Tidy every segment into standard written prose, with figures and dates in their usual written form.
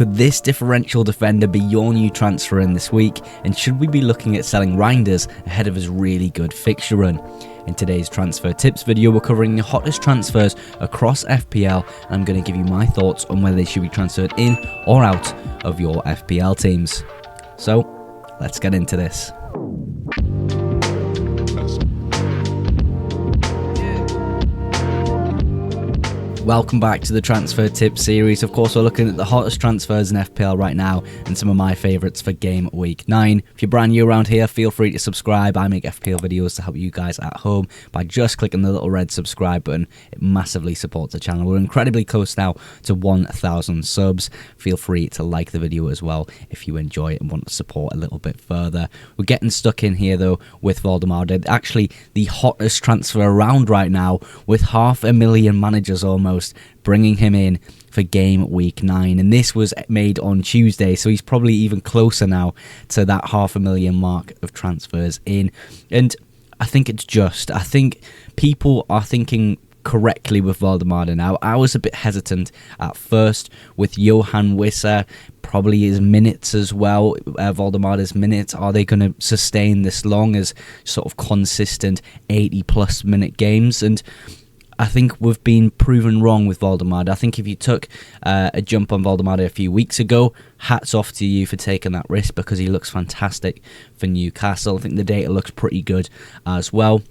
Could this differential defender be your new transfer in this week? And should we be looking at selling Reijnders ahead of his really good fixture run? In today's transfer tips video, we're covering the hottest transfers across FPL, and I'm going to give you my thoughts on whether they should be transferred in or out of your FPL teams. So, let's get into this. Welcome back to the transfer tip series. Of course, we're looking at the hottest transfers in FPL right now and some of my favourites for game week 9. If you're brand new around here, feel free to subscribe. I make FPL videos to help you guys at home by just clicking the little red subscribe button. It massively supports the channel. We're incredibly close now to 1,000 subs. Feel free to like the video as well if you enjoy it and want to support a little bit further. We're getting stuck in here though with WOLTEMADE. Actually, the hottest transfer around right now with 500,000 managers almost bringing him in for game week 9, and this was made on Tuesday, so he's probably even closer now to that 500,000 mark of transfers in. And I think it's just, I think people are thinking correctly with WOLTEMADE now. I was a bit hesitant at first with Johan Wissa, probably his minutes as well. WOLTEMADE's minutes, are they going to sustain this long as sort of consistent 80 plus minute games? And I think we've been proven wrong with WOLTEMADE. I think if you took a jump on WOLTEMADE a few weeks ago, hats off to you for taking that risk because he looks fantastic for Newcastle. I think the data looks pretty good as well.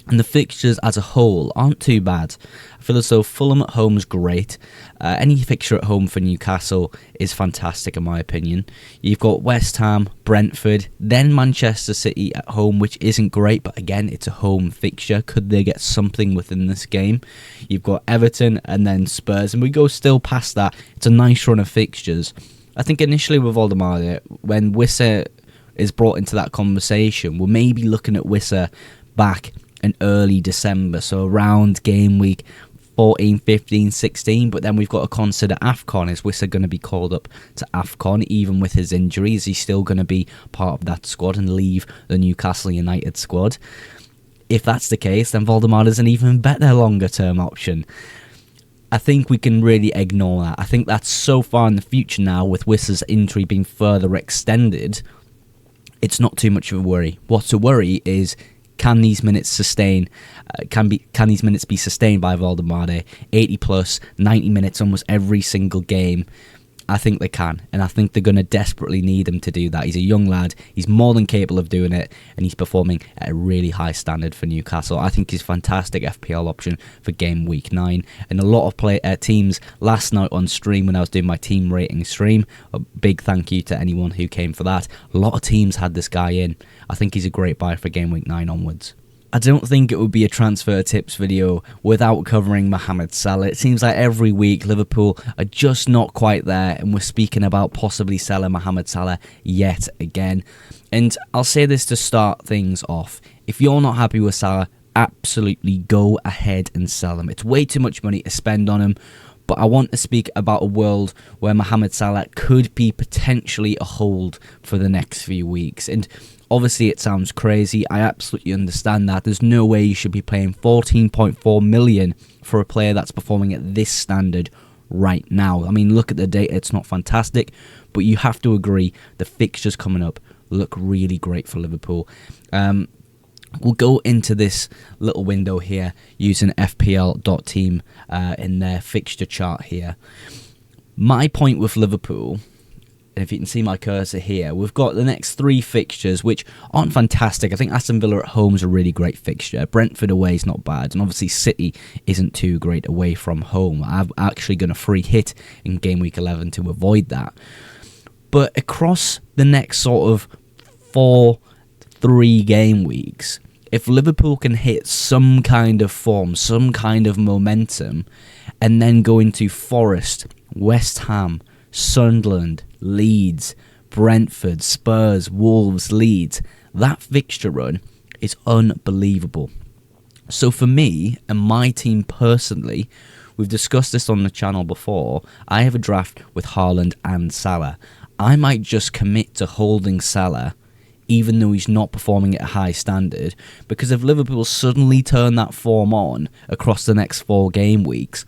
And the fixtures as a whole aren't too bad. I feel as though Fulham at home is great. Any fixture at home for Newcastle is fantastic in my opinion. You've got West Ham, Brentford, then Manchester City at home, which isn't great, but again, it's a home fixture. Could they get something within this game? You've got Everton and then Spurs, and we go still past that. It's a nice run of fixtures. I think initially with WOLTEMADE, when Wissa is brought into that conversation, we're maybe looking at Wissa back in early December, so around game week 14, 15, 16, but then we've got to consider AFCON. Is Wissa going to be called up to AFCON even with his injury? Is he still going to be part of that squad and leave the Newcastle United squad? If that's the case, then WOLTEMADE is an even better longer term option. I think we can really ignore that. I think that's so far in the future now with Wissa's injury being further extended. It's not too much of a worry. What's a worry is, can these minutes sustain? Can these minutes be sustained by WOLTEMADE? 80 plus, 90 minutes almost every single game. I think they can, and I think they're going to desperately need him to do that. He's a young lad, he's more than capable of doing it, and he's performing at a really high standard for Newcastle. I think he's a fantastic FPL option for game week 9, and a lot of teams last night on stream when I was doing my team rating stream, a big thank you to anyone who came for that. A lot of teams had this guy in. I think he's a great buy for game week 9 onwards. I don't think it would be a transfer tips video without covering Mohamed Salah. It seems like every week Liverpool are just not quite there, and we're speaking about possibly selling Mohamed Salah yet again. And I'll say this to start things off. If you're not happy with Salah, absolutely go ahead and sell him. It's way too much money to spend on him. But I want to speak about a world where Mohamed Salah could be potentially a hold for the next few weeks. And obviously it sounds crazy. I absolutely understand that. There's no way you should be paying 14.4 million for a player that's performing at this standard right now. I mean, look at the data. It's not fantastic, but you have to agree the fixtures coming up look really great for Liverpool. We'll go into this little window here using FPL.team in their fixture chart here. My point with Liverpool, and if you can see my cursor here, we've got the next 3 fixtures which aren't fantastic. I think Aston Villa at home is a really great fixture. Brentford away is not bad, and obviously City isn't too great away from home. I'm actually going to free hit in game week 11 to avoid that. But across the next sort of 3 game weeks, if Liverpool can hit some kind of form, some kind of momentum, and then go into Forest, West Ham, Sunderland, Leeds, Brentford, Spurs, Wolves, Leeds, that fixture run is unbelievable. So for me and my team personally, we've discussed this on the channel before, I have a draft with Haaland and Salah. I might just commit to holding Salah even though he's not performing at a high standard, because if Liverpool suddenly turn that form on across the next 4 game weeks,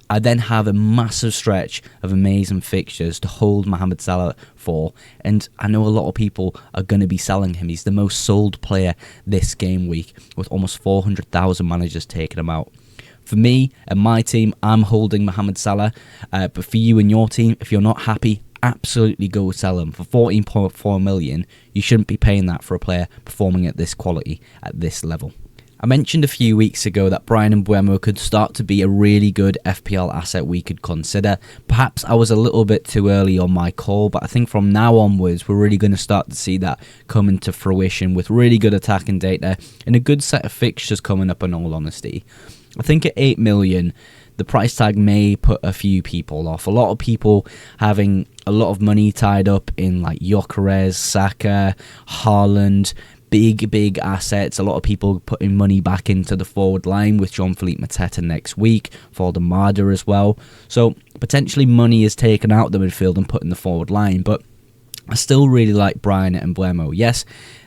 I then have a massive stretch of amazing fixtures to hold Mohamed Salah for, and I know a lot of people are going to be selling him. He's the most sold player this game week, with almost 400,000 managers taking him out. For me and my team, I'm holding Mohamed Salah, but for you and your team, if you're not happy, absolutely go sell him. For 14.4 million, you shouldn't be paying that for a player performing at this quality, at this level. I mentioned a few weeks ago that Bryan Mbeumo could start to be a really good FPL asset we could consider. Perhaps I was a little bit too early on my call, but I think from now onwards we're really going to start to see that come into fruition with really good attacking data and a good set of fixtures coming up, in all honesty. I think at 8 million, the price tag may put a few people off. A lot of people having a lot of money tied up in like Gyökeres, Saka, Haaland, big assets. A lot of people putting money back into the forward line with Jean-Philippe Mateta next week, WOLTEMADE as well. So potentially money is taken out the midfield and put in the forward line, but I still really like Bryan Mbeumo. Yes,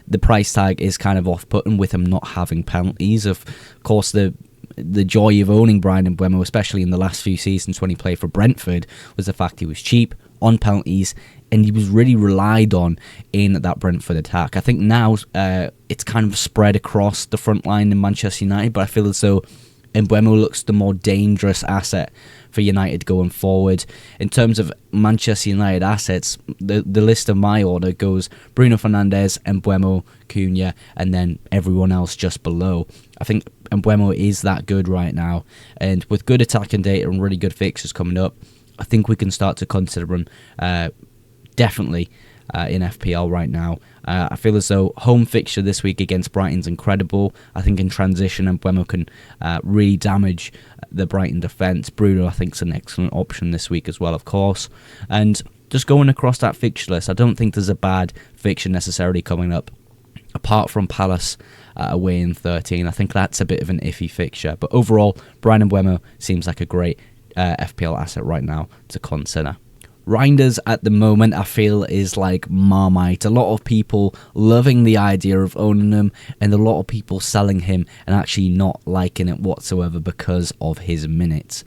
the price tag is kind of off-putting with him not having penalties. Of course, the joy of owning Bryan Mbeumo, especially in the last few seasons when he played for Brentford, was the fact he was cheap, on penalties, and he was really relied on in that Brentford attack. I think now it's kind of spread across the front line in Manchester United, but I feel as though Mbeumo looks the more dangerous asset for United going forward. In terms of Manchester United assets, the list of my order goes Bruno Fernandes, Mbeumo, Cunha, and then everyone else just below. I think Mbeumo is that good right now, and with good attacking data and really good fixtures coming up, I think we can start to consider him definitely in FPL right now. I feel as though home fixture this week against Brighton's incredible. I think in transition, Mbeumo can really damage the Brighton defence. Bruno, I think, is an excellent option this week as well, of course. And just going across that fixture list, I don't think there's a bad fixture necessarily coming up, apart from Palace away in 13. I think that's a bit of an iffy fixture. But overall, Bryan Mbeumo seems like a great FPL asset right now to consider. Reijnders at the moment, I feel, is like Marmite. A lot of people loving the idea of owning him, and a lot of people selling him and actually not liking it whatsoever because of his minutes.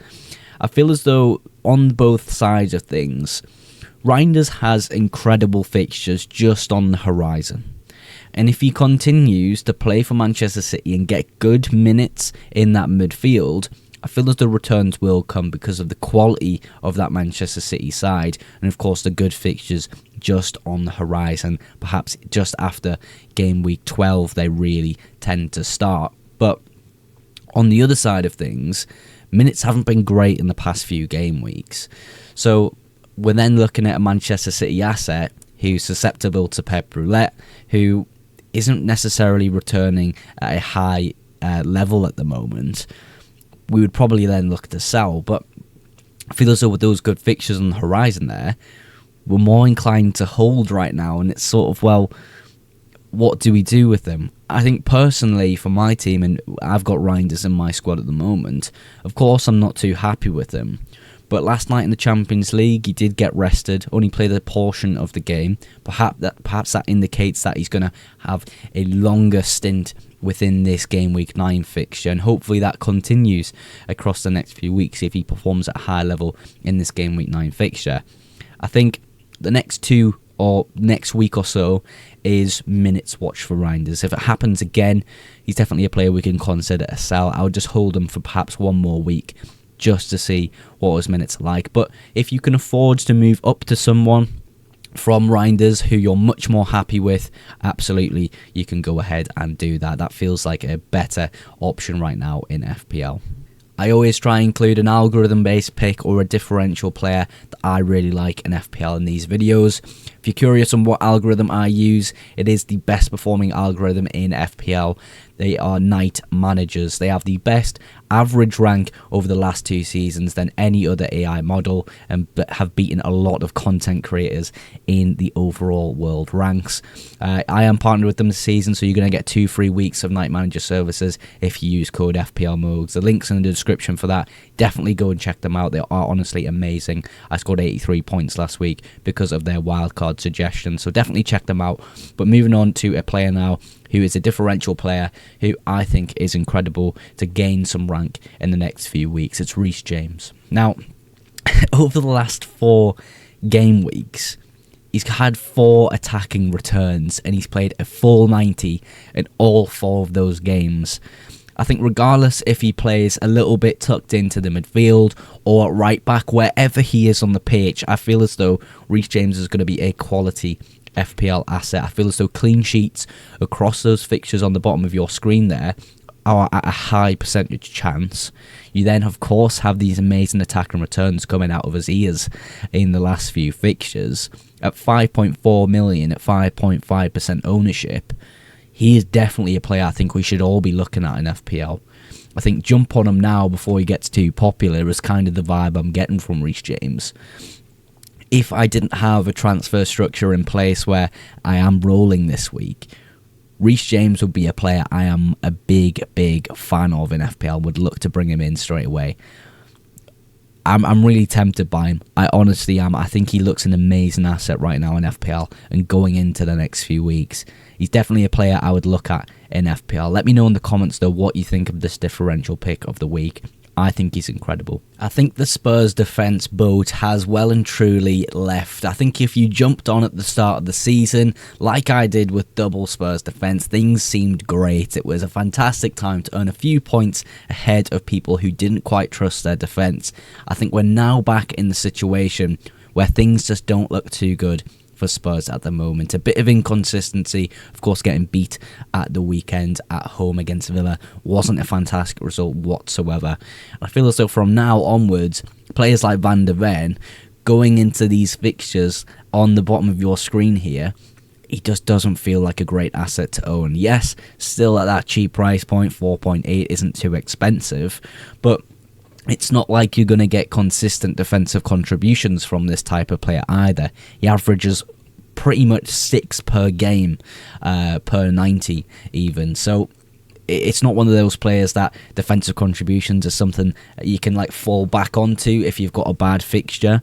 I feel as though on both sides of things, Reijnders has incredible fixtures just on the horizon. And if he continues to play for Manchester City and get good minutes in that midfield, I feel as the returns will come because of the quality of that Manchester City side, and of course the good fixtures just on the horizon. Perhaps just after game week 12 they really tend to start. But on the other side of things, minutes haven't been great in the past few game weeks. So we're then looking at a Manchester City asset who's susceptible to Pep Roulette, who isn't necessarily returning at a high level at the moment. We would probably then look to sell, but I feel as though with those good fixtures on the horizon there, we're more inclined to hold right now, and it's sort of, well, what do we do with them? I think personally for my team, and I've got Reijnders in my squad at the moment, of course I'm not too happy with him, but last night in the Champions League he did get rested, only played a portion of the game. Perhaps that indicates that he's going to have a longer stint within this game week 9 fixture, and hopefully that continues across the next few weeks if he performs at a high level in this game week 9 fixture. I think the next 2 or next week or so is minutes watch for Reijnders. If it happens again, he's definitely a player we can consider a sell. I would just hold him for perhaps one more week just to see what his minutes are like. But if you can afford to move up to someone from Reijnders who you're much more happy with, absolutely you can go ahead and do that. That feels like a better option right now in FPL. I always try and include an algorithm-based pick or a differential player that I really like in FPL in these videos. If you're curious on what algorithm I use, it is the best performing algorithm in FPL. They are Night Managers. They have the best average rank over the last 2 seasons than any other AI model, and have beaten a lot of content creators in the overall world ranks. I am partnered with them this season, so you're going to get 2 free weeks of Night Manager services if you use code FPLModes. The link's in the description for that. Definitely go and check them out. They are honestly amazing. I scored 83 points last week because of their wildcard suggestions, so definitely check them out. But moving on to a player now who is a differential player who I think is incredible to gain some rank in the next few weeks. It's Reece James. Now, over the last 4 game weeks, he's had 4 attacking returns, and he's played a full 90 in all 4 of those games. I think regardless if he plays a little bit tucked into the midfield or right back, wherever he is on the pitch, I feel as though Reece James is going to be a quality FPL asset. I feel as though clean sheets across those fixtures on the bottom of your screen there are at a high percentage chance. You then, of course, have these amazing attacking returns coming out of his ears in the last few fixtures. At 5.4 million, at 5.5% ownership, he is definitely a player I think we should all be looking at in FPL. I think jump on him now before he gets too popular is kind of the vibe I'm getting from Reece James. If I didn't have a transfer structure in place where I am rolling this week, Reece James would be a player I am a big fan of in FPL, would look to bring him in straight away. I'm really tempted by him. I honestly am. I think he looks an amazing asset right now in FPL and going into the next few weeks. He's definitely a player I would look at in FPL. Let me know in the comments though what you think of this differential pick of the week. I think he's incredible. I think the Spurs defence boat has well and truly left. I think if you jumped on at the start of the season, like I did with double Spurs defence, things seemed great. It was a fantastic time to earn a few points ahead of people who didn't quite trust their defence. I think we're now back in the situation where things just don't look too good for Spurs at the moment. A bit of inconsistency, of course, getting beat at the weekend at home against Villa wasn't a fantastic result whatsoever. I feel as though from now onwards, players like Van der Ven going into these fixtures on the bottom of your screen here, he just doesn't feel like a great asset to own. Yes, still at that cheap price point, 4.8 isn't too expensive, but it's not like you're going to get consistent defensive contributions from this type of player either. He averages pretty much 6 per game, per 90 even. So it's not one of those players that defensive contributions are something you can like fall back onto if you've got a bad fixture.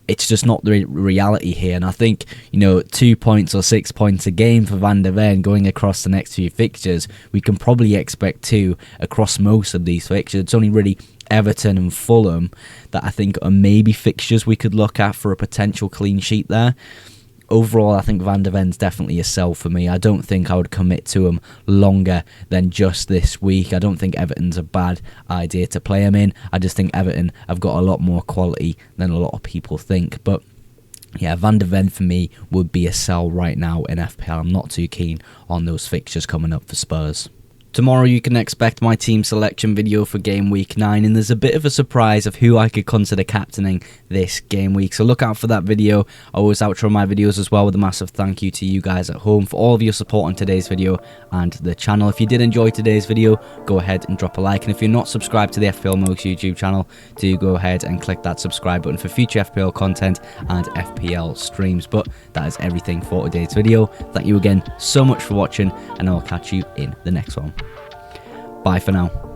It's just not the reality here, and I think, 2 points or 6 points a game for Van der Ven going across the next few fixtures, we can probably expect 2 across most of these fixtures. It's only really Everton and Fulham that I think are maybe fixtures we could look at for a potential clean sheet there. Overall, I think Van der Ven's definitely a sell for me. I don't think I would commit to him longer than just this week. I don't think Everton's a bad idea to play him in. I just think Everton have got a lot more quality than a lot of people think. But yeah, Van der Ven for me would be a sell right now in FPL. I'm not too keen on those fixtures coming up for Spurs. Tomorrow you can expect my team selection video for game week 9, and there's a bit of a surprise of who I could consider captaining this game week, so look out for that video. I always outro my videos as well with a massive thank you to you guys at home for all of your support on today's video and the channel. If you did enjoy today's video, go ahead and drop a like, and if you're not subscribed to the FPL Mokes YouTube channel, do go ahead and click that subscribe button for future FPL content and FPL streams. But that is everything for today's video. Thank you again so much for watching, and I'll catch you in the next one. Bye for now.